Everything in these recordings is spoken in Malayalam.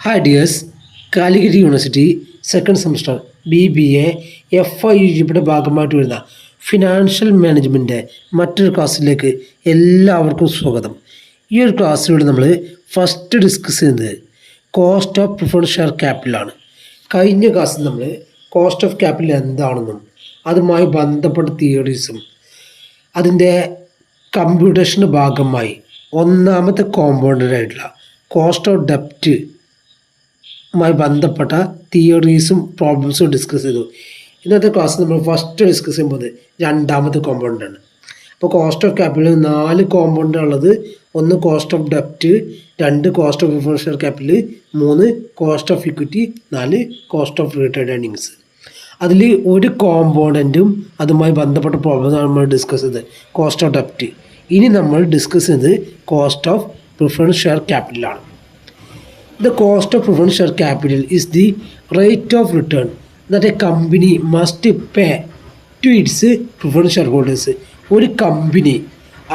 Hi dears, Calicut university second semester BBA FIUGയുടെ ഭാഗമായിട്ട് വരുന്ന ഫിനാൻഷ്യൽ മാനേജ്മെൻറ്റ് മറ്റൊരു ക്ലാസ്സിലേക്ക് എല്ലാവർക്കും സ്വാഗതം. ഈ ഒരു ക്ലാസ്സിലൂടെ നമ്മൾ ഫസ്റ്റ് ഡിസ്കസ് ചെയ്യുന്നത് കോസ്റ്റ് ഓഫ് പ്രിഫറൻസ് ഷെയർ ക്യാപിറ്റലാണ്. കഴിഞ്ഞ ക്ലാസ്സിൽ നമ്മൾ കോസ്റ്റ് ഓഫ് ക്യാപിറ്റൽ എന്താണെന്നും അതുമായി ബന്ധപ്പെട്ട തിയറീസും അതിൻ്റെ കമ്പ്യൂട്ടേഷൻ്റെ ഭാഗമായി ഒന്നാമത്തെ കോമ്പൗണ്ടറായിട്ടുള്ള കോസ്റ്റ് ഓഫ് ഡെപ്റ്റ് മായി ബന്ധപ്പെട്ട തിയറീസും പ്രോബ്ലംസും ഡിസ്കസ് ചെയ്തു. ഇന്നത്തെ ക്ലാസ് നമ്മൾ ഫസ്റ്റ് ഡിസ്കസ് ചെയ്യുമ്പോൾ രണ്ടാമത്തെ കോമ്പൗണ്ടാണ്. അപ്പോൾ കോസ്റ്റ് ഓഫ് ക്യാപിറ്റൽ 4 കോമ്പൗണ്ട് ഉള്ളത്. 1 കോസ്റ്റ് ഓഫ് ഡെപ്റ്റ്, 2 cost of preference share capital, 3 cost of equity, 4 cost of retained earnings. അതിൽ ഒരു കോമ്പോണൻറ്റും അതുമായി ബന്ധപ്പെട്ട പ്രോബ്ലംസാണ് നമ്മൾ ഡിസ്കസ് ചെയ്തത്, കോസ്റ്റ് ഓഫ് ഡെപ്റ്റ്. ഇനി നമ്മൾ ഡിസ്കസ് ചെയ്തത് കോസ്റ്റ് ഓഫ് പ്രിഫറൻസ് ഷെയർ ക്യാപിറ്റലാണ്. The cost of preference share capital is the rate of return that a company must pay to its preference shareholders. ഒരു കമ്പനി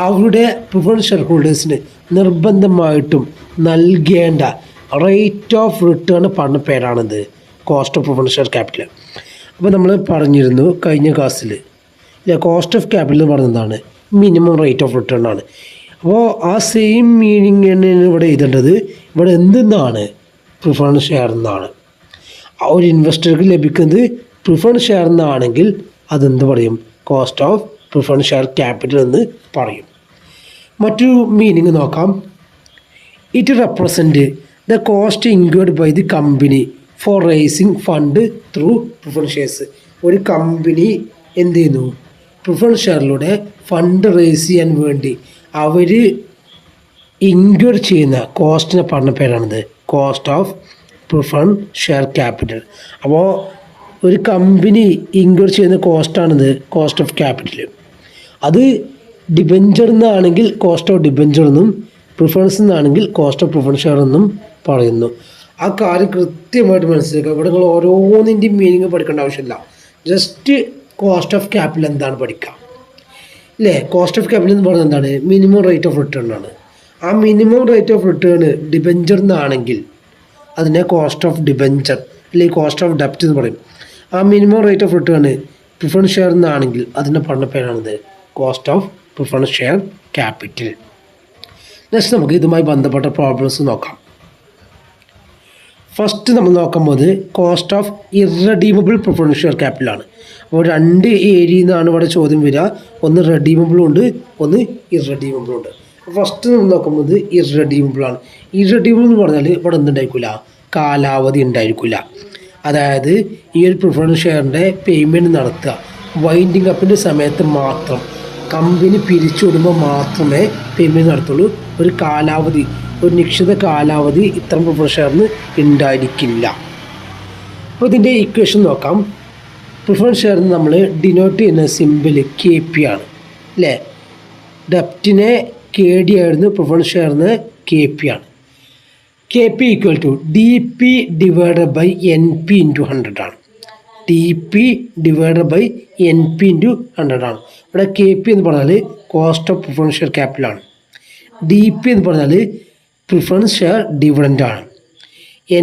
അവരുടെ പ്രിഫറൻസ് ഷെയർ ഹോൾഡേഴ്സിന് നിർബന്ധമായിട്ടും നൽകേണ്ട റേറ്റ് ഓഫ് റിട്ടേൺ പറഞ്ഞ പേരാണിത് cost of preference share capital. അപ്പോൾ നമ്മൾ പറഞ്ഞിരുന്നു കഴിഞ്ഞ ക്ലാസ്സിൽ കോസ്റ്റ് ഓഫ് ക്യാപിറ്റൽ എന്ന് പറയുന്നതാണ് മിനിമം റേറ്റ് ഓഫ് റിട്ടേൺ ആണ്. അപ്പോൾ ആ സെയിം മീനിങ് തന്നെയാണ് ഇവിടെ എഴുതേണ്ടത്. ഇവിടെ എന്തെന്നാണ് പ്രിഫറൻസ് ഷെയർ എന്നാണ്. ആ ഒരു ഇൻവെസ്റ്റർക്ക് ലഭിക്കുന്നത് പ്രിഫറൻസ് ഷെയർ എന്നാണെങ്കിൽ അതെന്ത് പറയും? Cost of preference share capital എന്ന് പറയും. മറ്റൊരു മീനിങ് നോക്കാം. It represent the cost incurred by the company for raising fund through preference shares. ഒരു കമ്പനി എന്ത് ചെയ്യുന്നു? പ്രിഫറൻസ് ഷെയറിലൂടെ ഫണ്ട് റേസ് ചെയ്യാൻ വേണ്ടി അവർ ഇൻക്വയർ ചെയ്യുന്ന കോസ്റ്റിനെ പറഞ്ഞ പേരാണിത് cost of preference share capital. അപ്പോൾ ഒരു കമ്പനി ഇൻക്വയർ ചെയ്യുന്ന കോസ്റ്റാണിത് കോസ്റ്റ് ഓഫ് ക്യാപിറ്റൽ. അത് ഡിബെഞ്ചർ എന്നാണെങ്കിൽ കോസ്റ്റ് ഓഫ് ഡിബെഞ്ചർ എന്നും പ്രിഫറൻസ് എന്നാണെങ്കിൽ കോസ്റ്റ് ഓഫ് പ്രിഫറൻസ് ഷെയർ എന്നും പറയുന്നു. ആ കാര്യം കൃത്യമായിട്ട് മനസ്സിലാക്കുക. ഇവിടെ നിങ്ങൾ ഓരോന്നിൻ്റെയും മീനിങ് പഠിക്കേണ്ട ആവശ്യമില്ല. ജസ്റ്റ് കോസ്റ്റ് ഓഫ് ക്യാപിറ്റൽ എന്താണ് പഠിക്കുക അല്ലേ? കോസ്റ്റ് ഓഫ് ക്യാപിറ്റൽ എന്ന് പറയുന്നത് എന്താണ്? മിനിമം റേറ്റ് ഓഫ് റിട്ടേൺ ആണ്. ആ minimum rate of return debenture എന്നാണെങ്കിൽ അതിനെ കോസ്റ്റ് ഓഫ് ഡിബെഞ്ചർ അല്ലെങ്കിൽ കോസ്റ്റ് ഓഫ് ഡെപ്റ്റ് എന്ന് പറയും. ആ minimum rate of return preference share എന്നാണെങ്കിൽ അതിൻ്റെ പറഞ്ഞ പേരാണിത് cost of preference share capital. Next നമുക്ക് ഇതുമായി ബന്ധപ്പെട്ട പ്രോബ്ലംസ് നോക്കാം. ഫസ്റ്റ് നമ്മൾ നോക്കുമ്പോൾ cost of irredeemable preference share ക്യാപിറ്റലാണ്. അപ്പോൾ 2 ഏരിയയിൽ നിന്നാണ് ഇവിടെ ചോദ്യം വരിക. ഒന്ന് റെഡീമബിളും ഉണ്ട്, ഒന്ന് ഇറഡീമബിളും ഉണ്ട്. ഫസ്റ്റ് നമ്മൾ നോക്കുമ്പോൾ ഇറഡീമബിളാണ്. ഇറഡീമബിൾ എന്ന് പറഞ്ഞാൽ ഇവിടെ എന്തുണ്ടായിരിക്കില്ല? കാലാവധി ഉണ്ടായിരിക്കില്ല. അതായത് ഈ ഒരു പ്രിഫറൻസ് ഷെയറിൻ്റെ പേയ്മെൻറ്റ് നടത്തുക വൈൻഡിങ് അപ്പിൻ്റെ സമയത്ത് മാത്രം, കമ്പനി പിരിച്ചുവിടുമ്പോൾ മാത്രമേ പേയ്മെൻറ്റ് നടത്തുള്ളൂ. ഒരു കാലാവധി, ഒരു നിശ്ചിത കാലാവധി ഇത്തരം പ്രിഫറൻസ് ഷെയറിന് ഉണ്ടായിരിക്കില്ല. അപ്പോൾ ഇതിൻ്റെ ഇക്വേഷൻ നോക്കാം. പ്രിഫറൻസ് ഷെയറിന് നമ്മൾ ഡിനോട്ട് ചെയ്യുന്ന സിമ്പിൾ KP ആണ് അല്ലേ? ഡെപ്റ്റിനെ KD ആയിരുന്നു, പ്രിഫറൻസ് ഷെയറിന് KP ആണ്. KP equal to DP divided by NP into 100 ആണ്. DP divided by NP into 100 ആണ്. ഇവിടെ KP എന്ന് പറഞ്ഞാൽ കോസ്റ്റ് ഓഫ് പ്രിഫറൻസ് ഷെയർ ക്യാപിറ്റലാണ്. DP എന്ന് പറഞ്ഞാൽ പ്രിഫറൻസ് ഷെയർ ഡിവിഡൻ്റ് ആണ്.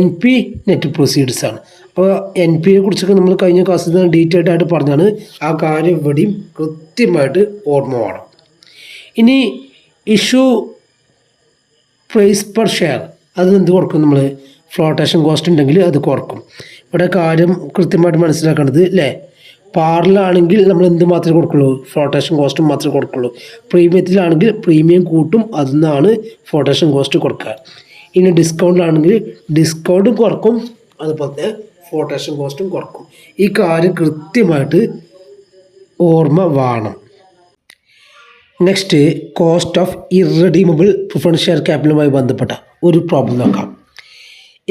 NP നെറ്റ് പ്രൊസീഡ്സ് ആണ്. അപ്പോൾ NPയെ കുറിച്ചൊക്കെ നമ്മൾ കഴിഞ്ഞ ക്ലാസ്സിൽ നിന്ന് ഡീറ്റെയിൽഡ് ആയിട്ട് പറഞ്ഞാണ്. ആ കാര്യം ഇവിടെയും കൃത്യമായിട്ട് ഓർമ്മ വേണം. ഇനി ഇഷ്യൂ പ്രൈസ് പെർ ഷെയർ അത് എന്ത് കുറക്കും? നമ്മൾ ഫ്ലോട്ടേഷൻ കോസ്റ്റ് ഉണ്ടെങ്കിൽ അത് കുറക്കും. ഇവിടെ കാര്യം കൃത്യമായിട്ട് മനസ്സിലാക്കേണ്ടത് അല്ലേ? പാറിലാണെങ്കിൽ നമ്മൾ എന്ത് മാത്രമേ കൊടുക്കുള്ളൂ? ഫ്ലോട്ടേഷൻ കോസ്റ്റ് മാത്രമേ കൊടുക്കുള്ളൂ. പ്രീമിയത്തിലാണെങ്കിൽ പ്രീമിയം കൂട്ടും, അതിൽ നിന്നാണ് ഫ്ലോട്ടേഷൻ കോസ്റ്റ് കൊടുക്കുക. ഇനി ഡിസ്കൗണ്ടിലാണെങ്കിൽ ഡിസ്കൗണ്ടും കുറക്കും, അതുപോലെ തന്നെ ഫ്ലോട്ടേഷൻ കോസ്റ്റും കുറക്കും. ഈ കാര്യം കൃത്യമായിട്ട് ഓർമ്മ വേണം. Next cost of irredeemable preference share ക്യാപിറ്റലുമായി ബന്ധപ്പെട്ട ഒരു പ്രോബ്ലം നോക്കാം.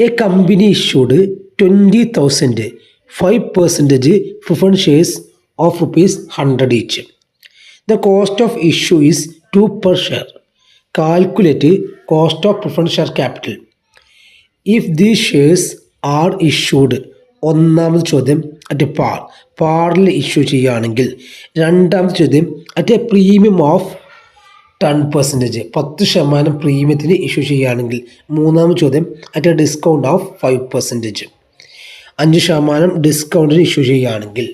A company issued 20,000 5% preference shares of ₹100 each. The cost of issue is 2 per share. Calculate cost of preference share capital. If these shares are issued, ഒന്നാമത് ചോദ്യം അറ്റ് പാറിൽ ഇഷ്യൂ ചെയ്യുകയാണെങ്കിൽ, രണ്ടാമത്തെ ചോദ്യം അറ്റ് എ പ്രീമിയം ഓഫ് 10%, 10% പ്രീമിയത്തിന് ഇഷ്യൂ ചെയ്യുകയാണെങ്കിൽ. മൂന്നാമത്തെ ചോദ്യം അറ്റ് എ ഡിസ്കൗണ്ട് ഓഫ് 5%, 5% ഡിസ്കൗണ്ടിന് ഇഷ്യൂ ചെയ്യുകയാണെങ്കിൽ.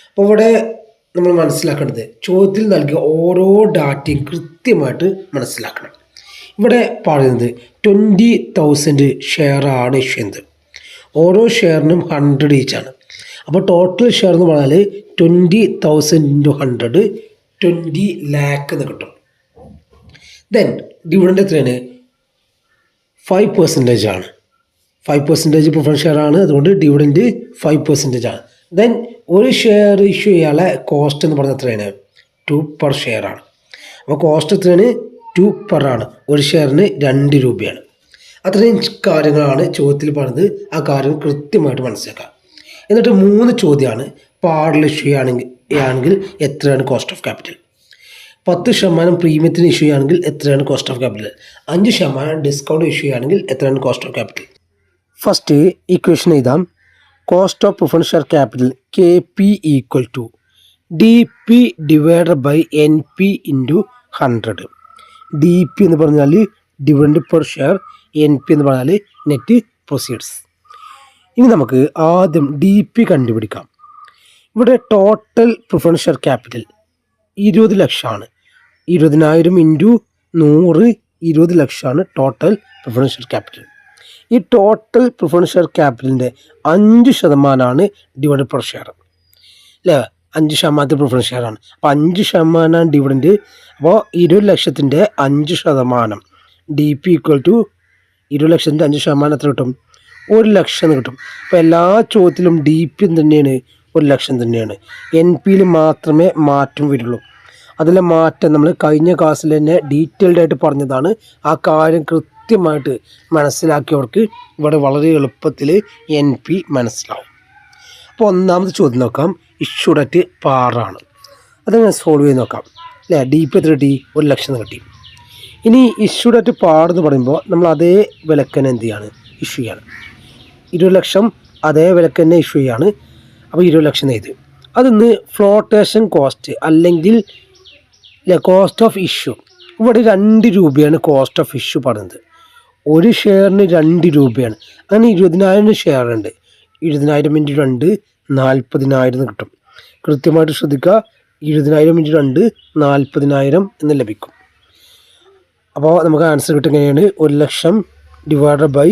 അപ്പോൾ ഇവിടെ നമ്മൾ മനസ്സിലാക്കേണ്ടത് ചോദ്യത്തിൽ നൽകിയ ഓരോ ഡാറ്റയും കൃത്യമായിട്ട് മനസ്സിലാക്കണം. ഇവിടെ പറയുന്നത് 20,000 ഷെയറാണ് ഇഷ്യൂ ചെയ്യുന്നത്. ഓരോ ഷെയറിനും 100 ഈച്ചാണ്. അപ്പോൾ ടോട്ടൽ ഷെയർ എന്ന് പറഞ്ഞാൽ 20,000 × 100 20 lakh എന്ന് കിട്ടും. ദെൻ ഡിവിഡൻഡ് എത്രയാണ്? 5% ആണ്. 5% പ്രിഫറൻസ് ഷെയർ ആണ്, അതുകൊണ്ട് ഡിവിഡൻഡ് 5% ആണ്. ദെൻ ഒരു ഷെയർ ഇഷ്യൂ ചെയ്യാനുള്ള കോസ്റ്റ് എന്ന് പറഞ്ഞാൽ എത്രയാണ്? 2 per share ആണ്. അപ്പോൾ കോസ്റ്റ് എത്രയാണ്? 2 per ആണ്. ഒരു ഷെയറിന് 2 രൂപയാണ്. അത്രയും കാര്യങ്ങളാണ് ചോദ്യത്തിൽ പറഞ്ഞത്. ആ കാര്യം കൃത്യമായിട്ട് മനസ്സിലാക്കാം. എന്നിട്ട് 3 ചോദ്യമാണ്. പാർഷ്യൽ ഇഷ്യൂ ആണെങ്കിൽ എത്രയാണ് കോസ്റ്റ് ഓഫ് ക്യാപിറ്റൽ? 10% പ്രീമിയത്തിന് ഇഷ്യൂ ആണെങ്കിൽ എത്രയാണ് cost of capital? 5% discount issue ആണെങ്കിൽ എത്രയാണ് cost of capital? First equation എഴുതാം. Cost of preference share capital KP = DP / NP × 100. DP എന്ന് പറഞ്ഞാൽ ഡിവിഡൻഡ് പെർ ഷെയർ, NP എന്ന് പറഞ്ഞാൽ നെറ്റ് പ്രൊസീഡ്സ്. ഇനി നമുക്ക് ആദ്യം DP കണ്ടുപിടിക്കാം. ഇവിടെ ടോട്ടൽ പ്രിഫറൻസ് ഷെയർ ക്യാപിറ്റൽ 20 ലക്ഷമാണ്. 20,000 × 100 20 ലക്ഷമാണ് ടോട്ടൽ പ്രിഫറൻസ് ഷെയർ ക്യാപിറ്റൽ. ഈ ടോട്ടൽ പ്രിഫറൻസ് ഷെയർ ക്യാപിറ്റലിൻ്റെ 5% ഡിവിഡൻഡ് പെർ ഷെയർ അല്ലേ? 5% പ്രിഫറൻസ് ഷെയർ ആണ്. അപ്പോൾ 5% ഡിവിഡൻഡ്. അപ്പോൾ 20 ലക്ഷത്തിൻ്റെ 5% DP = 20 ലക്ഷത്തിൻ്റെ 5% എത്ര കിട്ടും? 1 ലക്ഷം എന്ന് കിട്ടും. അപ്പോൾ എല്ലാ ചോദ്യത്തിലും DP തന്നെയാണ്, 1 ലക്ഷം തന്നെയാണ്. NPയിൽ മാത്രമേ മാറ്റം വരുള്ളൂ. അതിലെ മാറ്റം നമ്മൾ കഴിഞ്ഞ ക്ലാസ്സിൽ തന്നെ ഡീറ്റെയിൽഡ് ആയിട്ട് പറഞ്ഞതാണ്. ആ കാര്യം കൃത്യമായിട്ട് മനസ്സിലാക്കിയവർക്ക് ഇവിടെ വളരെ എളുപ്പത്തിൽ NP മനസ്സിലാവും. അപ്പോൾ ഒന്നാമത്തെ ചോദ്യം നോക്കാം. ഇഷ്യൂഡ് അറ്റ് പാറാണ്. അതങ്ങനെ സോൾവ് ചെയ്ത് നോക്കാം അല്ലേ? DP എത്ര കിട്ടി? 1 ലക്ഷം കിട്ടി. ഇനി ഇഷ്യൂഡ് അറ്റ് പാർ എന്ന് പറയുമ്പോൾ നമ്മൾ അതേ വിലക്കന്നെ എന്ത് ചെയ്യാണ്? ഇഷ്യൂ ചെയ്യാണ്. 20 ലക്ഷം അതേ വിലക്കന്നെ ഇഷ്യൂ ചെയ്യാണ്. അപ്പോൾ 20 ലക്ഷം എഴുതി. അതിന്ന് ഫ്ലോട്ടേഷൻ കോസ്റ്റ് അല്ലെങ്കിൽ കോസ്റ്റ് ഓഫ് ഇഷ്യൂ. ഇവിടെ 2 രൂപയാണ് കോസ്റ്റ് ഓഫ് ഇഷ്യൂ പറയുന്നത്. ഒരു ഷെയറിന് 2 രൂപയാണ്. അങ്ങനെ 20,000 ഷെയർ ഉണ്ട്. 20,000 × 2 40,000 കിട്ടും. കൃത്യമായിട്ട് ശ്രദ്ധിക്കുക. 20,000 × 2 40,000 എന്ന് ലഭിക്കും. അപ്പോൾ നമുക്ക് ആൻസർ കിട്ടുകയാണ് 1 lakh divided by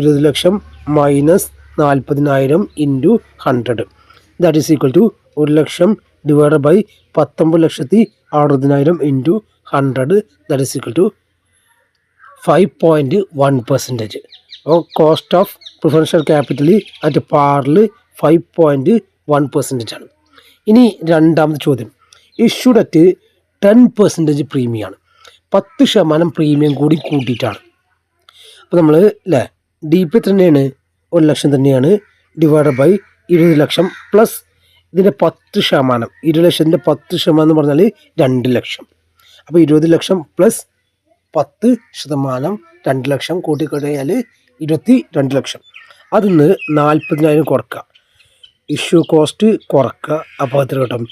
20 lakh minus 40,000 × 100. That is equal to 1 lakh divided by 19,60,000 × 100. That is equal to 5.1%. അപ്പോൾ cost of preference share capital at പാറിൽ 5.1% ആണ്. ഇനി രണ്ടാമത്തെ ചോദ്യം. Issued at 10% പ്രീമിയമാണ്. 10% പ്രീമിയം കൂടി കൂട്ടിയിട്ടാണ്. അപ്പോൾ നമ്മൾ അല്ലേ DP തന്നെയാണ് 1 ലക്ഷം തന്നെയാണ് ഡിവൈഡഡ് ബൈ 20 ലക്ഷം പ്ലസ് ഇതിൻ്റെ 10%. 20 ലക്ഷത്തിൻ്റെ 10% എന്ന് പറഞ്ഞാൽ 2 ലക്ഷം. അപ്പോൾ 20 ലക്ഷം പ്ലസ് 10%, 2 ലക്ഷം കൂട്ടിക്കഴിഞ്ഞാൽ 22 ലക്ഷം. അതിന്ന് 40,000 കുറക്കുക. ഇഷ്യൂ കോസ്റ്റ് കുറക്കുക. അപ്പോൾ എത്ര കിട്ടും?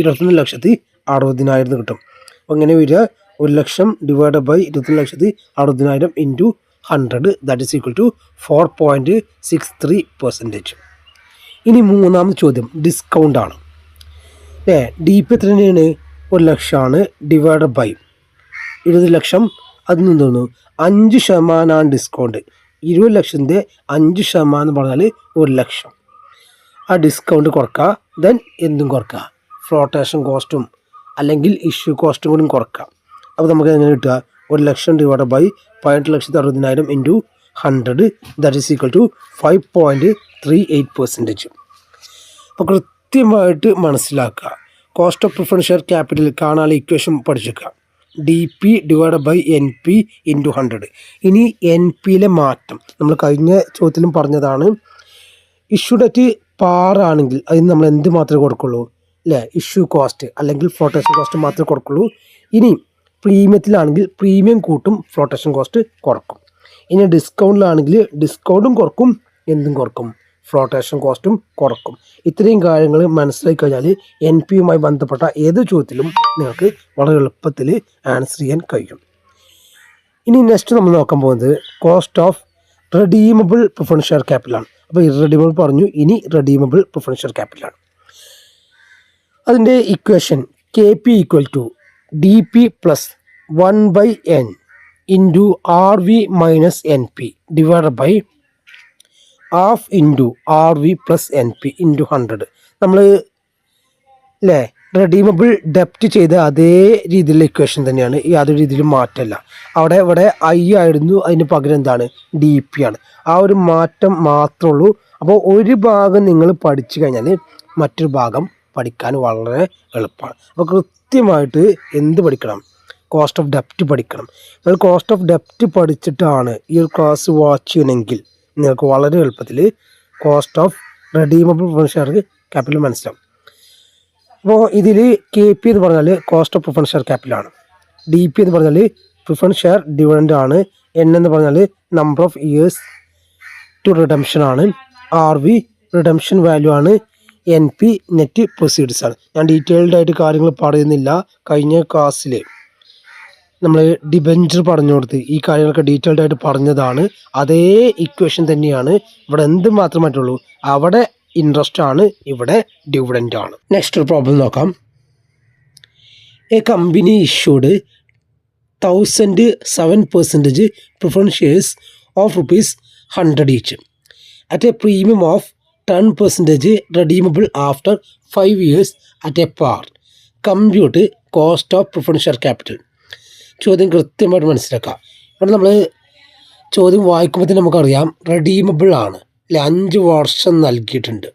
21,60,000 കിട്ടും. അപ്പോൾ ഇങ്ങനെ വരിക 1 lakh divide by 21,60,000 × 100. That is equal to 4.63%. ഇനി മൂന്നാമത്തെ ചോദ്യം ഡിസ്കൗണ്ട് ആണ് അല്ലേ? DP എത്ര തന്നെയാണ്? 1 ലക്ഷമാണ് ഡിവൈഡ് ബൈ 20 ലക്ഷം. അതിൽ നിന്ന് തോന്നുന്നു 5% ഡിസ്കൗണ്ട്. 20 ലക്ഷത്തിൻ്റെ 5% എന്ന് പറഞ്ഞാൽ 1 ലക്ഷം. ആ ഡിസ്കൗണ്ട് കുറക്കുക. ദെൻ എന്തും കുറക്കുക. ഫ്ലോട്ടേഷൻ കോസ്റ്റും അല്ലെങ്കിൽ ഇഷ്യൂ കോസ്റ്റും കൂടി കുറക്കുക. അപ്പോൾ നമുക്ക് എങ്ങനെ കിട്ടുക? 1 lakh divide by 18,60,000 × 100. That is equal to 5.38%. അപ്പോൾ കൃത്യമായിട്ട് മനസ്സിലാക്കുക. Cost of preference share capital കാണാനുള്ള ഇക്വേഷൻ പഠിച്ചേക്കുക. DP divide by NP × 100. ഇനി NPയിലെ മാറ്റം നമ്മൾ കഴിഞ്ഞ ചോദ്യത്തിലും പറഞ്ഞതാണ്. ഇഷ്യൂഡ് അറ്റ് പാറാണെങ്കിൽ അതിന് നമ്മൾ എന്ത് മാത്രമേ കൊടുക്കുള്ളൂ അല്ലേ? ഇഷ്യൂ കോസ്റ്റ് അല്ലെങ്കിൽ ഫ്ലോട്ടേഷൻ കോസ്റ്റ് മാത്രമേ കൊടുക്കുള്ളൂ. ഇനി പ്രീമിയത്തിലാണെങ്കിൽ പ്രീമിയം കൂട്ടും, ഫ്ലോട്ടേഷൻ കോസ്റ്റ് കുറക്കും. ഇനി ഡിസ്കൗണ്ടിലാണെങ്കിൽ ഡിസ്കൗണ്ടും കുറക്കും, എന്തും കുറക്കും, ഫ്ലോട്ടേഷൻ കോസ്റ്റും കുറക്കും. ഇത്രയും കാര്യങ്ങൾ മനസ്സിലാക്കി കഴിഞ്ഞാൽ NPയുമായി ബന്ധപ്പെട്ട ഏത് ചോദ്യത്തിലും നിങ്ങൾക്ക് വളരെ എളുപ്പത്തിൽ ആൻസർ ചെയ്യാൻ കഴിയും. ഇനി നെക്സ്റ്റ് നമ്മൾ നോക്കാൻ പോകുന്നത് cost of redeemable preference share ക്യാപിറ്റലാണ്. അപ്പോൾ ഇറെഡീമബിൾ പറഞ്ഞു, ഇനി റെഡീമബിൾ പ്രിഫറൻസ് ഷെയർ ക്യാപിറ്റലാണ്. അതിൻ്റെ equation KP = DP + 1/n × RV - NP / ½ × RV + NP × 100. നമ്മൾ അല്ലേ റെഡീമബിൾ ഡെപ്റ്റ് ചെയ്ത അതേ രീതിയിലുള്ള ഇക്വേഷൻ തന്നെയാണ്, യാതൊരു രീതിയിലും മാറ്റമല്ല. ഇവിടെ I ആയിരുന്നു, അതിന് പകരം എന്താണ് DP ആണ്. ആ ഒരു മാറ്റം മാത്രമേ ഉള്ളൂ. അപ്പോൾ ഒരു ഭാഗം നിങ്ങൾ പഠിച്ചു കഴിഞ്ഞാൽ മറ്റൊരു ഭാഗം പഠിക്കാൻ വളരെ എളുപ്പമാണ്. അപ്പോൾ കൃത്യമായിട്ട് എന്ത് പഠിക്കണം? കോസ്റ്റ് ഓഫ് ഡെപ്റ്റ് പഠിക്കണം. നിങ്ങൾ കോസ്റ്റ് ഓഫ് ഡെപ്റ്റ് പഠിച്ചിട്ടാണ് ഈ ഒരു ക്ലാസ് വാച്ച് ചെയ്യണമെങ്കിൽ നിങ്ങൾക്ക് വളരെ എളുപ്പത്തിൽ cost of redeemable preference share capital മനസ്സിലാവും. അപ്പോൾ ഇതിൽ KP എന്ന് പറഞ്ഞാൽ കോസ്റ്റ് ഓഫ് പ്രിഫറൻസ് ഷെയർ ക്യാപിറ്റലാണ്. DP എന്ന് പറഞ്ഞാൽ പ്രിഫറൻസ് ഷെയർ ഡിവിഡൻഡ് ആണ്. N എന്ന് പറഞ്ഞാൽ number of years to redemption ആണ്. RV റിഡംഷൻ വാല്യൂ ആണ്. NP നെറ്റ് പ്രൊസീഡ്സ് ആണ്. ഞാൻ ഡീറ്റെയിൽഡ് ആയിട്ട് കാര്യങ്ങൾ പറയുന്നില്ല. കഴിഞ്ഞ ക്ലാസ്സിൽ നമ്മൾ ഡിബെഞ്ചർ പറഞ്ഞു കൊടുത്ത് ഈ കാര്യങ്ങളൊക്കെ ഡീറ്റെയിൽഡ് ആയിട്ട് പറഞ്ഞതാണ്. അതേ ഇക്വേഷൻ തന്നെയാണ് ഇവിടെ. എന്ത് മാത്രമായിട്ടുള്ളൂ, അവിടെ ഇൻട്രസ്റ്റ് ആണ്, ഇവിടെ ഡിവിഡൻഡ് ആണ്. നെക്സ്റ്റ് ഒരു പ്രോബ്ലം നോക്കാം. A company issued 1,007% preference shares of ₹100 each at a premium of 10% redeemable after 5 years at a par. Compute cost of preference share capital. ചോദ്യം കൃത്യമായിട്ട് മനസ്സിലാക്കാം. ഇവിടെ നമ്മൾ ചോദ്യം വായിക്കുമ്പോൾ തന്നെ നമുക്കറിയാം റെഡീമബിൾ ആണ് അല്ലെ, 5 വർഷം നൽകിയിട്ടുണ്ട്.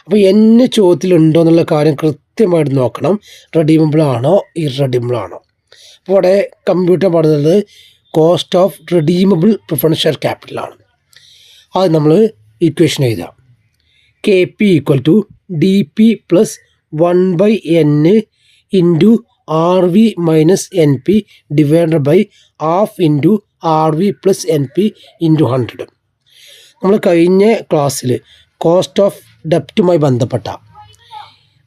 അപ്പോൾ എന്നെ ചോദ്യത്തിലുണ്ടോ എന്നുള്ള കാര്യം കൃത്യമായിട്ട് നോക്കണം. റെഡീമബിൾ ആണോ ഇറെഡീമബിൾ ആണോ? അപ്പോൾ ഇവിടെ കമ്പ്യൂട്ടർ പറയുന്നത് cost of redeemable preference share ക്യാപിറ്റലാണ്. അത് നമ്മൾ ഇക്വേഷൻ എഴുതാം. KP = DP + 1/n × RV - NP / ½ × RV + NP × 100. നമ്മൾ കഴിഞ്ഞ ക്ലാസ്സിൽ കോസ്റ്റ് ഓഫ് ഡെപ്റ്റുമായി ബന്ധപ്പെട്ട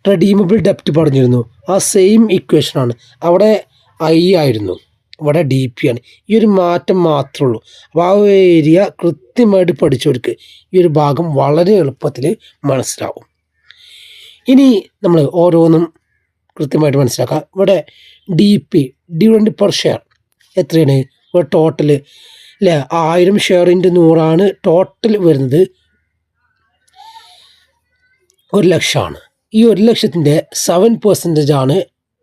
റെഡീമബിൾ ഡെപ്റ്റ് പറഞ്ഞിരുന്നു. ആ സെയിം ഇക്വേഷനാണ്. അവിടെ I ആയിരുന്നു, ഇവിടെ DP ആണ്. ഈ ഒരു മാറ്റം മാത്രമേ ഉള്ളൂ. അപ്പോൾ ആ ഒരു ഏരിയ കൃത്യമായിട്ട് പഠിച്ചവർക്ക് ഈ ഒരു ഭാഗം വളരെ എളുപ്പത്തിൽ മനസ്സിലാവും. ഇനി നമ്മൾ ഓരോന്നും കൃത്യമായിട്ട് മനസ്സിലാക്കാം. ഇവിടെ DP ഡിവിഡൻഡ് പെർ ഷെയർ എത്രയാണ്? ഇവിടെ ടോട്ടൽ അല്ലേ 1000 ഷെയർ × 100 ടോട്ടൽ വരുന്നത് 1,00,000. ഈ 1,00,000ൻ്റെ 7% ആണ്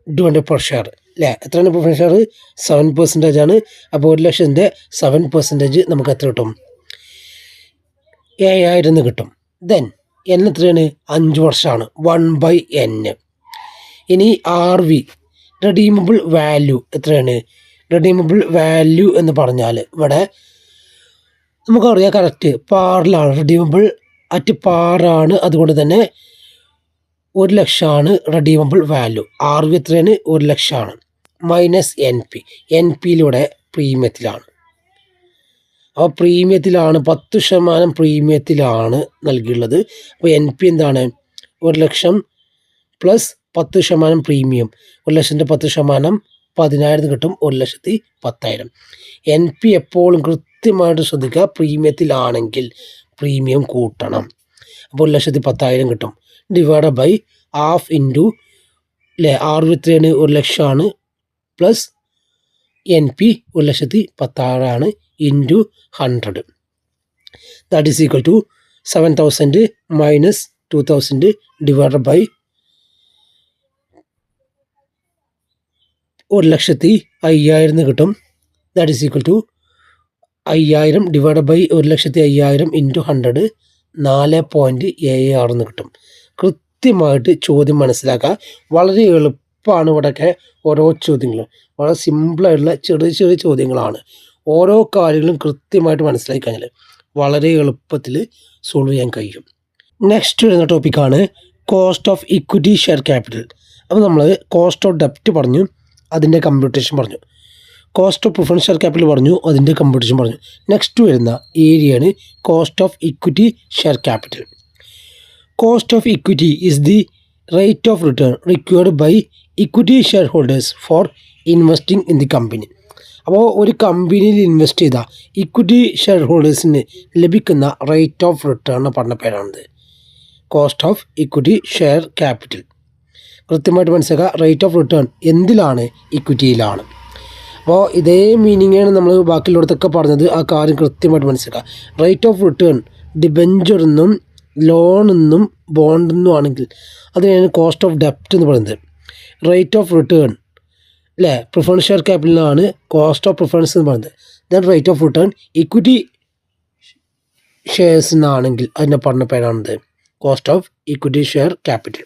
ഡിവിഡൻഡ് പെർ ഷെയർ അല്ലേ. എത്രയാണ് പ്രിഫറൻസ് ഷെയർ? 7% ആണ്. അപ്പോൾ 1,00,000ൻ്റെ 7% നമുക്ക് എത്ര കിട്ടും? 7,000 കിട്ടും. ദെൻ N എത്രയാണ്? 5 വർഷമാണ്, 1/n. ഇനി RV റെഡീമബിൾ വാല്യൂ എത്രയാണ്? റെഡീമബിൾ വാല്യൂ എന്ന് പറഞ്ഞാൽ ഇവിടെ നമുക്കറിയാം കറക്റ്റ് പാറിലാണ്, റെഡീമബിൾ അറ്റ് പാറാണ്. അതുകൊണ്ട് തന്നെ 1,00,000 ആണ് റെഡീമബിൾ വാല്യൂ. RV എത്രയാണ്? 1,00,000 ആണ്. -NP. NPയിലൂടെ പ്രീമിയത്തിലാണ്. അപ്പോൾ പ്രീമിയത്തിലാണ് 10% പ്രീമിയത്തിലാണ് നൽകിയുള്ളത്. അപ്പോൾ NP എന്താണ്? 1,00,000 + 10% പ്രീമിയം. 1,00,000ൻ്റെ 10% 10,000 കിട്ടും. 1,10,000. NP എപ്പോഴും കൃത്യമായിട്ട് ശ്രദ്ധിക്കുക. പ്രീമിയത്തിലാണെങ്കിൽ പ്രീമിയം കൂട്ടണം. അപ്പോൾ 1,10,000 കിട്ടും. / ½ × അല്ലേ RV എത്രയാണ്? 1,00,000 ആണ്. Plus NP 1,10,000 × 100. That is equal to 7,000 - 2,000 / 1,05,000 കിട്ടും. ദാറ്റ് ഈസ് ഈക്വൽ ടു 5,000 / 1,05,000 × 100 4.76 കിട്ടും. കൃത്യമായിട്ട് ചോദ്യം മനസ്സിലാക്കുക. വളരെ എളുപ്പമാണ്. ഇവിടെയൊക്കെ ഓരോ ചോദ്യങ്ങളും വളരെ സിമ്പിളായിട്ടുള്ള ചെറിയ ചെറിയ ചോദ്യങ്ങളാണ്. ഓരോ കാര്യങ്ങളും കൃത്യമായിട്ട് മനസ്സിലാക്കി കഴിഞ്ഞാൽ വളരെ എളുപ്പത്തിൽ സോൾവ് ചെയ്യാൻ കഴിയും. നെക്സ്റ്റ് വരുന്ന ടോപ്പിക്കാണ് cost of equity share capital. അപ്പോൾ നമ്മൾ കോസ്റ്റ് ഓഫ് ഡെപ്റ്റ് പറഞ്ഞു, അതിൻ്റെ കമ്പ്യൂട്ടേഷൻ പറഞ്ഞു. Cost of preference share capital പറഞ്ഞു, അതിൻ്റെ കമ്പ്യൂട്ടേഷൻ പറഞ്ഞു. നെക്സ്റ്റ് വരുന്ന ഏരിയയാണ് cost of equity share capital. Cost of equity is the rate of return required by equity share holders for investing in the company. അപ്പോൾ ഒരു കമ്പനിയിൽ ഇൻവെസ്റ്റ് ചെയ്ത ഇക്വിറ്റി ഷെയർ ഹോൾഡേഴ്സിന് ലഭിക്കുന്ന റേറ്റ് ഓഫ് റിട്ടേൺ പറഞ്ഞ പേരാണിത് cost of equity share capital. കൃത്യമായിട്ട് മനസ്സിലാക്കുക, റേറ്റ് ഓഫ് റിട്ടേൺ എന്തിലാണ്? ഇക്വിറ്റിയിലാണ്. അപ്പോൾ ഇതേ മീനിങ്ങാണ് നമ്മൾ ബാക്കിയുള്ളിടത്തൊക്കെ പറഞ്ഞത്. ആ കാര്യം കൃത്യമായിട്ട് മനസ്സിലാക്കുക. റേറ്റ് ഓഫ് റിട്ടേൺ ഡിബെഞ്ചറെന്നും ലോണെന്നും ബോണ്ടെന്നും ആണെങ്കിൽ അതിനാണ് കോസ്റ്റ് ഓഫ് ഡെപ്റ്റ് എന്ന് പറയുന്നത്. റേറ്റ് ഓഫ് റിട്ടേൺ അല്ലേ പ്രിഫറൻസ് ഷെയർ ക്യാപിറ്റലിനാണ് കോസ്റ്റ് ഓഫ് പ്രിഫറൻസ് എന്ന് പറയുന്നത്. Then rate of return equity ഷെയർസിനാണെങ്കിൽ അതിൻ്റെ പറഞ്ഞ പേരാണിത് cost of equity share capital.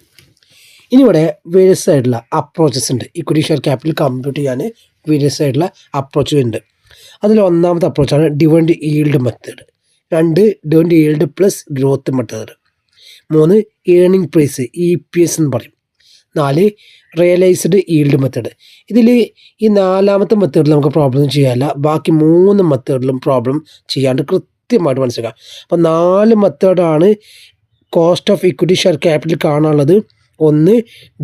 ഇനി ഇവിടെ വേരിയസ് ആയിട്ടുള്ള അപ്രോച്ചസ് ഉണ്ട്. ഇക്വിറ്റി ഷെയർ ക്യാപിറ്റൽ കമ്പ്യൂട്ട് ചെയ്യാൻ വേരിയസ് ആയിട്ടുള്ള അപ്രോച്ച് ഉണ്ട്. അതിൽ ഒന്നാമത്തെ അപ്രോച്ചാണ് dividend yield method. 2 dividend yield plus growth method. 3 earning price EPS എന്ന് പറയും. 4 റിയലൈസ്ഡ് ഈൽഡ് മെത്തേഡ്. ഇതിൽ ഈ 4ാമത്തെ മെത്തേഡിൽ നമുക്ക് പ്രോബ്ലം ചെയ്യാനില്ല. ബാക്കി 3 മെത്തേഡിലും പ്രോബ്ലം ചെയ്യാണ്ട് കൃത്യമായിട്ട് മനസ്സിലാക്കാം. അപ്പോൾ 4 മെത്തേഡാണ് cost of equity share capital കാണാനുള്ളത്. 1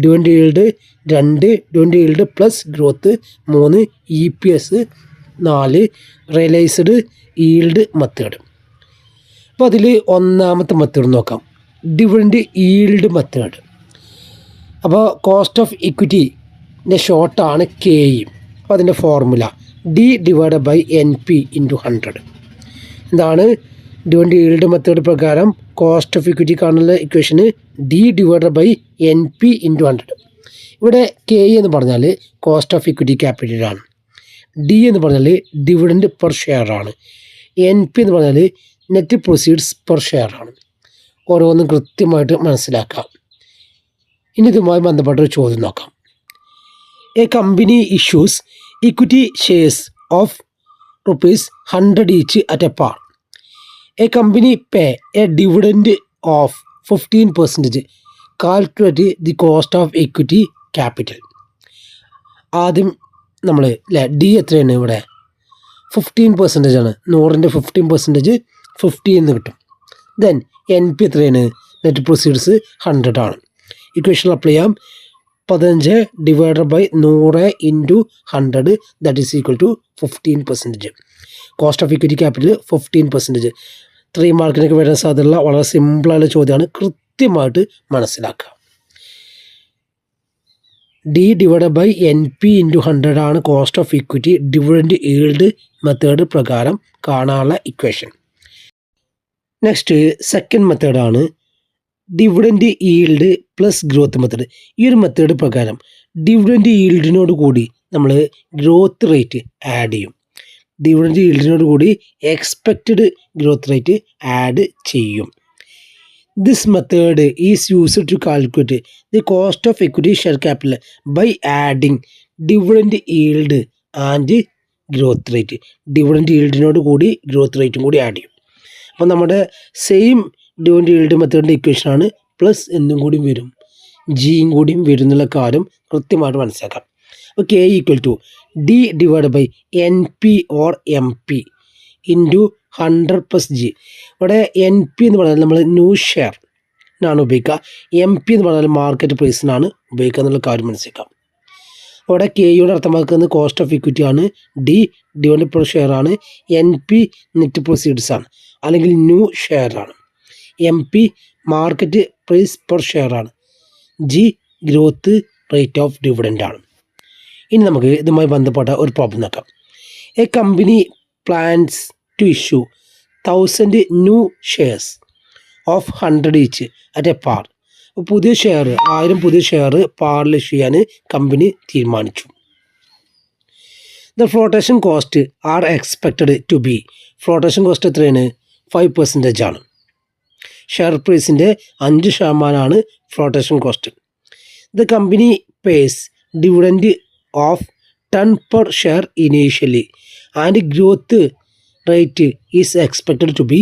dividend yield, 2 dividend yield plus growth, 3 EPS, 4 realised yield method. അപ്പോൾ അതിൽ ഒന്നാമത്തെ മെത്തേഡ് നോക്കാം, ഡിവിഡൻഡ് ഈൽഡ് മെത്തേഡ്. അപ്പോൾ കോസ്റ്റ് ഓഫ് ഇക്വിറ്റിൻ്റെ ഷോർട്ടാണ് KE. അപ്പോൾ അതിൻ്റെ ഫോർമുല D/NP/100. എന്താണ്? ഡിവിഡൻഡ് ഈൽഡ് മെത്തേഡ് പ്രകാരം കോസ്റ്റ് ഓഫ് ഇക്വിറ്റി കാണുന്ന ഇക്വേഷന് D/NP/100. ഇവിടെ KE എന്ന് പറഞ്ഞാൽ കോസ്റ്റ് ഓഫ് ഇക്വിറ്റി ക്യാപിറ്റലാണ്. D എന്ന് പറഞ്ഞാൽ ഡിവിഡൻഡ് പെർ ഷെയർ ആണ്. NP എന്ന് പറഞ്ഞാൽ നെറ്റ് പ്രൊസീഡ്സ് പെർ ഷെയർ ആണ്. ഓരോന്നും കൃത്യമായിട്ട് മനസ്സിലാക്കാം. ഇനി ഇതുമായി ബന്ധപ്പെട്ടൊരു ചോദ്യം നോക്കാം. A company issues equity shares of ₹100 each at a par. A company pay a dividend of 15%. Calculate the cost of equity capital. ആദ്യം നമ്മൾ D എത്രയാണ്? ഇവിടെ 15% ആണ്. 100ൻ്റെ 15% 50 എന്ന് കിട്ടും. ദെൻ NP എത്രയാണ്? നെറ്റ് പ്രൊസീഡ്സ് 100 ആണ്. ഇക്വേഷൻ അപ്ലൈ ചെയ്യാം. 15/100 into 100 that is equal to 15%. Cost of equity capital 15%. 3 മാർക്കിനൊക്കെ വരാൻ സാധ്യതയുള്ള വളരെ സിമ്പിളായുള്ള ചോദ്യമാണ്. കൃത്യമായിട്ട് മനസ്സിലാക്കുക. D/NP/100 ആണ് cost of equity dividend yield method പ്രകാരം കാണാനുള്ള ഇക്വേഷൻ. നെക്സ്റ്റ് സെക്കൻഡ് മെത്തേഡാണ് dividend yield plus growth method. ഈ ഒരു മെത്തേഡ് പ്രകാരം ഡിവിഡൻഡ് ഈൽഡിനോട് കൂടി നമ്മൾ ഗ്രോത്ത് റേറ്റ് ആഡ് ചെയ്യും. ഡിവിഡൻഡ് ഈൽഡിനോട് കൂടി എക്സ്പെക്റ്റഡ് ഗ്രോത്ത് റേറ്റ് ആഡ് ചെയ്യും. This method is used to calculate the cost of equity share capital by adding dividend yield and growth rate. Dividend ഈൽഡിനോട് കൂടി ഗ്രോത്ത് റേറ്റും കൂടി ആഡ് ചെയ്യും. അപ്പോൾ നമ്മുടെ സെയിം ഡിവിഡൻഡ് ഈൽഡ് മെത്തേഡിൻ്റെ ഇക്വേഷനാണ്. പ്ലസ് എന്നും കൂടി വരും, ജിയും കൂടിയും വരുന്നുള്ള കാര്യം കൃത്യമായിട്ട് മനസ്സിലാക്കാം. അപ്പോൾ K equal to D/NP or MP into 100 + G. ഇവിടെ NP എന്ന് പറഞ്ഞാൽ നമ്മൾ ന്യൂ ഷെയർ ആണ് ഉപയോഗിക്കുക. MP എന്ന് പറഞ്ഞാൽ മാർക്കറ്റ് പ്രൈസിനാണ് ഉപയോഗിക്കുക എന്നുള്ള കാര്യം മനസ്സിലാക്കാം. അവിടെ KEയോട് അർത്ഥമാക്കുന്നത് കോസ്റ്റ് ഓഫ് ഇക്വിറ്റി ആണ്. D ഡിവിഡൻഡ് പെർ ഷെയർ ആണ്. NP നെറ്റ് പ്രൊസീഡ്സ് ആണ്, അല്ലെങ്കിൽ ന്യൂ ഷെയർ ആണ്. MP market price per share ആണ്. G growth rate of dividend ആണ്. ഇനി നമുക്ക് ഇതുമായി ബന്ധപ്പെട്ട ഒരു പ്രോബ്ലം നോക്കാം. A company plans to issue 1000 new shares of 100 each at a par. പുതിയ ഷെയർ 1000 പുതിയ ഷെയർ പാറിൽ ഇഷ്യൂ ചെയ്യാൻ കമ്പനി തീരുമാനിച്ചു. The flotation cost are expected to B. Flotation cost എത്രയാണ്? 5% ആണ്. ഷെയർ പ്രൈസിൻ്റെ 5% flotation cost. The company pays dividend of 10 per share initially and growth rate is expected to be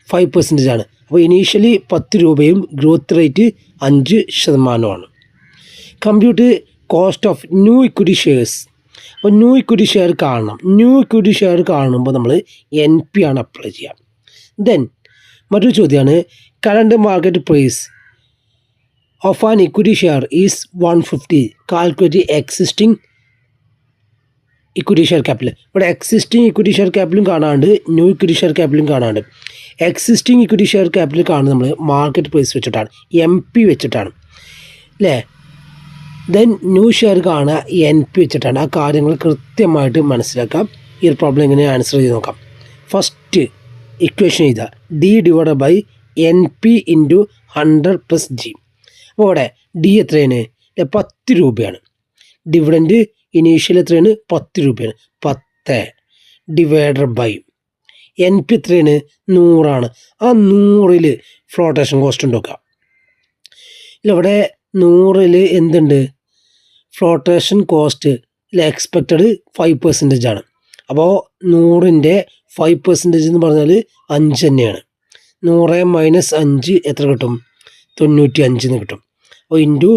5% ആണ്. അപ്പോൾ ഇനീഷ്യലി 10 രൂപയും growth rate 5%. Compute cost of new equity shares. അപ്പോൾ ന്യൂ ഇക്വിറ്റി ഷെയർ കാണണം. ന്യൂ ഇക്വിറ്റി ഷെയർ കാണുമ്പോൾ നമ്മൾ NP ആണ് അപ്ലൈ ചെയ്യുക. ദെൻ മറ്റൊരു ചോദ്യമാണ് current market price of an equity share is 150. Calculate existing equity share capital. ഇവിടെ എക്സിസ്റ്റിംഗ് ഇക്വിറ്റി ഷെയർ ക്യാപിറ്റലും കാണാണ്ട് ന്യൂ ഇക്വിറ്റി ഷെയർ ക്യാപിറ്റലും കാണാണ്ട്. എക്സിസ്റ്റിംഗ് ഇക്വിറ്റി ഷെയർ ക്യാപിറ്റൽ കാണുന്നത് നമ്മൾ മാർക്കറ്റ് പ്രൈസ് വെച്ചിട്ടാണ്, MP വെച്ചിട്ടാണ് അല്ലേ. ദെൻ ന്യൂ ഷെയർ കാണുക NP വെച്ചിട്ടാണ്. ആ കാര്യങ്ങൾ കൃത്യമായിട്ട് മനസ്സിലാക്കാം. ഈ ഒരു പ്രോബ്ലം എങ്ങനെ ആൻസർ ചെയ്ത് നോക്കാം. ഫസ്റ്റ് ഇക്വേഷൻ ചെയ്താൽ D/NP × 100 + G. അപ്പോൾ ഇവിടെ D എത്രയാണ്? 10 രൂപയാണ്. ഡിവിഡൻറ്റ് ഇനീഷ്യൽ എത്രയാണ്? 10 രൂപയാണ്. 10 / NP എത്രയാണ്? 100 ആ 100 ഫ്ലോട്ടേഷൻ കോസ്റ്റ് ഉണ്ട് നോക്കാം. ഇവിടെ 100 എന്തുണ്ട്? ഫ്ലോട്ടേഷൻ കോസ്റ്റ് എക്സ്പെക്റ്റഡ് 5% ആണ്. അപ്പോൾ 100ൻ്റെ 5% എന്ന് പറഞ്ഞാൽ 5 തന്നെയാണ്. 100 - 5 എത്ര കിട്ടും? 95 എന്ന് കിട്ടും. അപ്പോൾ ഇൻറ്റു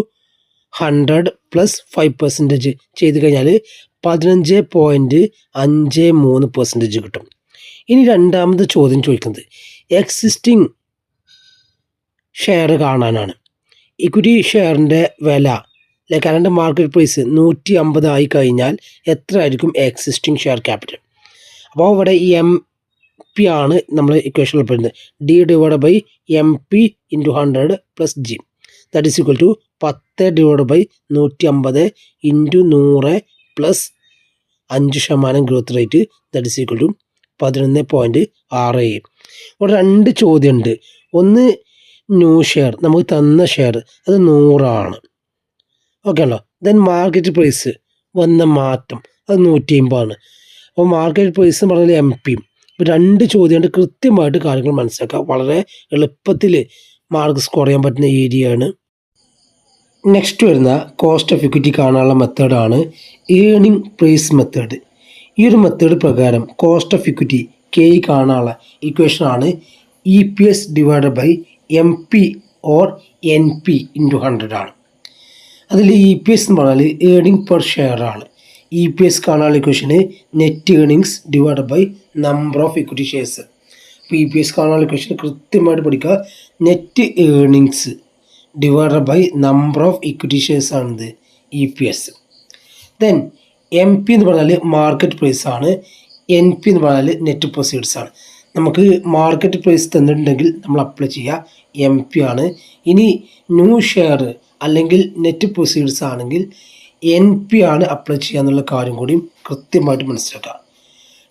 100 + 5% ചെയ്ത് കഴിഞ്ഞാൽ 15.53% കിട്ടും. ഇനി രണ്ടാമത്തെ ചോദ്യം ചോദിക്കുന്നത് എക്സിസ്റ്റിംഗ് ഷെയർ കാണാനാണ്. ഇക്വിറ്റി ഷെയറിൻ്റെ വില കറണ്ട് മാർക്കറ്റ് പ്രൈസ് 150 ആയി കഴിഞ്ഞാൽ എത്ര ആയിരിക്കും എക്സിസ്റ്റിംഗ് ഷെയർ ക്യാപിറ്റൽ? അപ്പോൾ ഇവിടെ MP ആണ് നമ്മൾ ഇക്വേഷൻ ഉൾപ്പെടുന്നത്. D/MP × 100 + G that is equal to 10/150 × 100 + 5% growth rate that is equal to 11.67. ഇവിടെ 2 ചോദ്യമുണ്ട്. ഒന്ന് ന്യൂ ഷെയർ നമുക്ക് തന്ന ഷെയർ അത് 100 ആണ്. ഓക്കെ ആണല്ലോ. ദെൻ മാർക്കറ്റ് പ്രൈസ് വന്ന മാറ്റം അത് 150 ആണ്. അപ്പോൾ മാർക്കറ്റ് പ്രൈസ് എന്ന് പറഞ്ഞാൽ MP. ഇപ്പോൾ 2 ചോദ്യമുണ്ട്. കൃത്യമായിട്ട് കാര്യങ്ങൾ മനസ്സിലാക്കുക. വളരെ എളുപ്പത്തിൽ മാർക്ക് സ്കോർ ചെയ്യാൻ പറ്റുന്ന ഏരിയയാണ്. നെക്സ്റ്റ് വരുന്ന കോസ്റ്റ് ഓഫ് ഇക്വിറ്റി കാണാനുള്ള മെത്തേഡാണ് ഏണിംഗ് പ്രൈസ് മെത്തേഡ്. ഈ ഒരു മെത്തേഡ് പ്രകാരം കോസ്റ്റ് ഓഫ് ഇക്വിറ്റി K കാണാനുള്ള ഇക്വേഷനാണ് EPS/MP or NP × 100 ആണ്. അതിൽ EPS എന്ന് പറഞ്ഞാൽ ഏണിംഗ് പെർ ഷെയർ ആണ്. EPS കാണാനുള്ള ഇക്വേഷന് net earnings / number of equity shares. അപ്പോൾ EPS കാണാനുള്ള ഇക്വേഷൻ കൃത്യമായിട്ട് പഠിക്കുക. Net earnings / number of equity shares ആണിത് EPS. ദെൻ MP എന്ന് പറഞ്ഞാൽ മാർക്കറ്റ് പ്രൈസ് ആണ്. NP എന്ന് പറഞ്ഞാൽ നെറ്റ് പ്രൊസീഡ്സ് ആണ്. നമുക്ക് മാർക്കറ്റ് പ്രൈസ് തന്നിട്ടുണ്ടെങ്കിൽ നമ്മൾ അപ്ലൈ ചെയ്യുക MP ആണ്. ഇനി ന്യൂ ഷെയർ അല്ലെങ്കിൽ നെറ്റ് പ്രൊസീഡ്സ് ആണെങ്കിൽ NP ആണ് അപ്ലൈ ചെയ്യുക എന്നുള്ള കാര്യം കൂടി കൃത്യമായിട്ട് മനസ്സിലാക്കുക.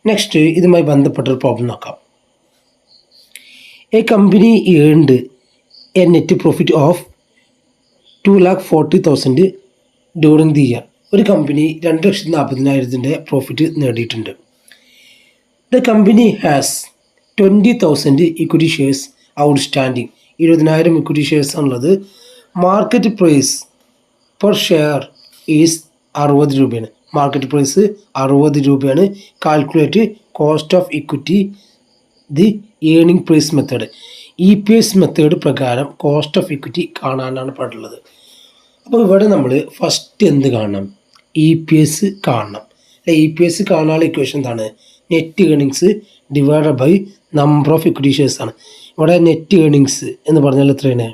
നെക്സ്റ്റ് ഇതുമായി ബന്ധപ്പെട്ടൊരു പ്രോബ്ലം നോക്കാം. A company earned a net profit of 240,000 during the year. ഒരു കമ്പനി 2,40,000 പ്രോഫിറ്റ് നേടിയിട്ടുണ്ട്. The company has 20,000 equity shares outstanding. 20,000 equity shares ആണുള്ളത്. Market price per share is 60 രൂപയാണ്. മാർക്കറ്റ് പ്രൈസ് 60 രൂപയാണ്. Calculate cost of equity the earning price method. EPS method പ്രകാരം കോസ്റ്റ് ഓഫ് ഇക്വിറ്റി കാണാനാണ് പാടുള്ളത്. അപ്പോൾ ഇവിടെ നമ്മൾ ഫസ്റ്റ് എന്ത് കാണണം? EPS കാണണം. EPS കാണാനുള്ള ഇക്വേഷൻ എന്താണ്? Net earnings / number of equity shares ആണ്. ഇവിടെ നെറ്റ് ഏണിങ്സ് എന്ന് പറഞ്ഞാൽ എത്രയാണ്?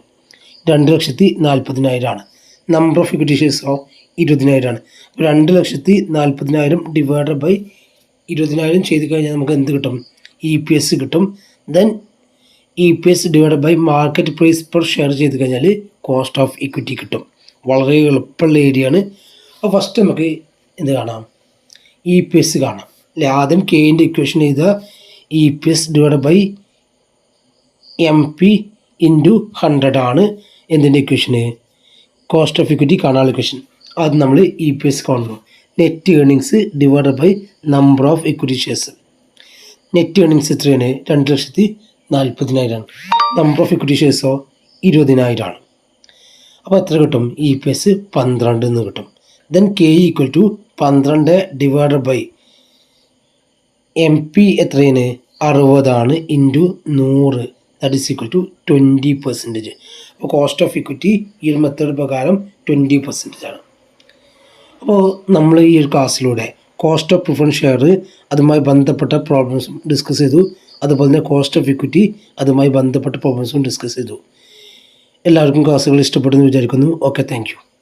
2,40,000 ആണ്. നമ്പർ ഓഫ് ഇക്വിറ്റി ഷെയർസോ 20,000 ആണ്. 2,40,000 / 20,000 ചെയ്ത് കഴിഞ്ഞാൽ നമുക്ക് എന്ത് കിട്ടും? EPS കിട്ടും. Then EPS / market price per share ചെയ്ത് കഴിഞ്ഞാൽ കോസ്റ്റ് ഓഫ് ഇക്വിറ്റി കിട്ടും. വളരെ എളുപ്പമുള്ള ഏരിയ ആണ്. അപ്പോൾ ഫസ്റ്റ് നമുക്ക് എന്ത് കാണാം? EPS കാണാം അല്ലേ. ആദ്യം Kൻ്റെ ഇക്വേഷൻ ചെയ്താൽ EPS / MP × 100 ആണ് എന്തിൻ്റെ ഇക്വേഷന്? കോസ്റ്റ് ഓഫ് ഇക്വിറ്റി കാണാനുള്ള ഇക്വേഷൻ. അത് നമ്മൾ EPS കാണുന്നു. Net earnings / number of equity shares. Net earnings എത്രയാണ്? 2,40,000 ആണ്. നമ്പർ ഓഫ് ഇക്വിറ്റി ഷെയർസോ 20,000 ആണ്. അപ്പോൾ എത്ര കിട്ടും? EPS 12 എന്ന് കിട്ടും. ദെൻ K = 12 / MP എത്രയാണ്? 60 ആണ് × 100 ദാറ്റ് ഈസ് ഈക്വൽ ടു 20%. അപ്പോൾ കോസ്റ്റ് ഓഫ് ഇക്വിറ്റി ഈ ഒരു മെത്തേഡ് പ്രകാരം 20% ആണ്. അപ്പോൾ നമ്മൾ ഈ ഒരു ക്ലാസ്സിലൂടെ കോസ്റ്റ് ഓഫ് പ്രിഫറൻസ് ഷെയർ അതുമായി ബന്ധപ്പെട്ട പ്രോബ്ലംസും ഡിസ്കസ് ചെയ്തു. അതുപോലെ തന്നെ കോസ്റ്റ് ഓഫ് ഇക്വിറ്റി അതുമായി ബന്ധപ്പെട്ട പ്രോബ്ലംസും ഡിസ്കസ് ചെയ്തു. എല്ലാവർക്കും ക്ലാസ്സുകൾ ഇഷ്ടപ്പെടുന്നു വിചാരിക്കുന്നു. Okay, thank you.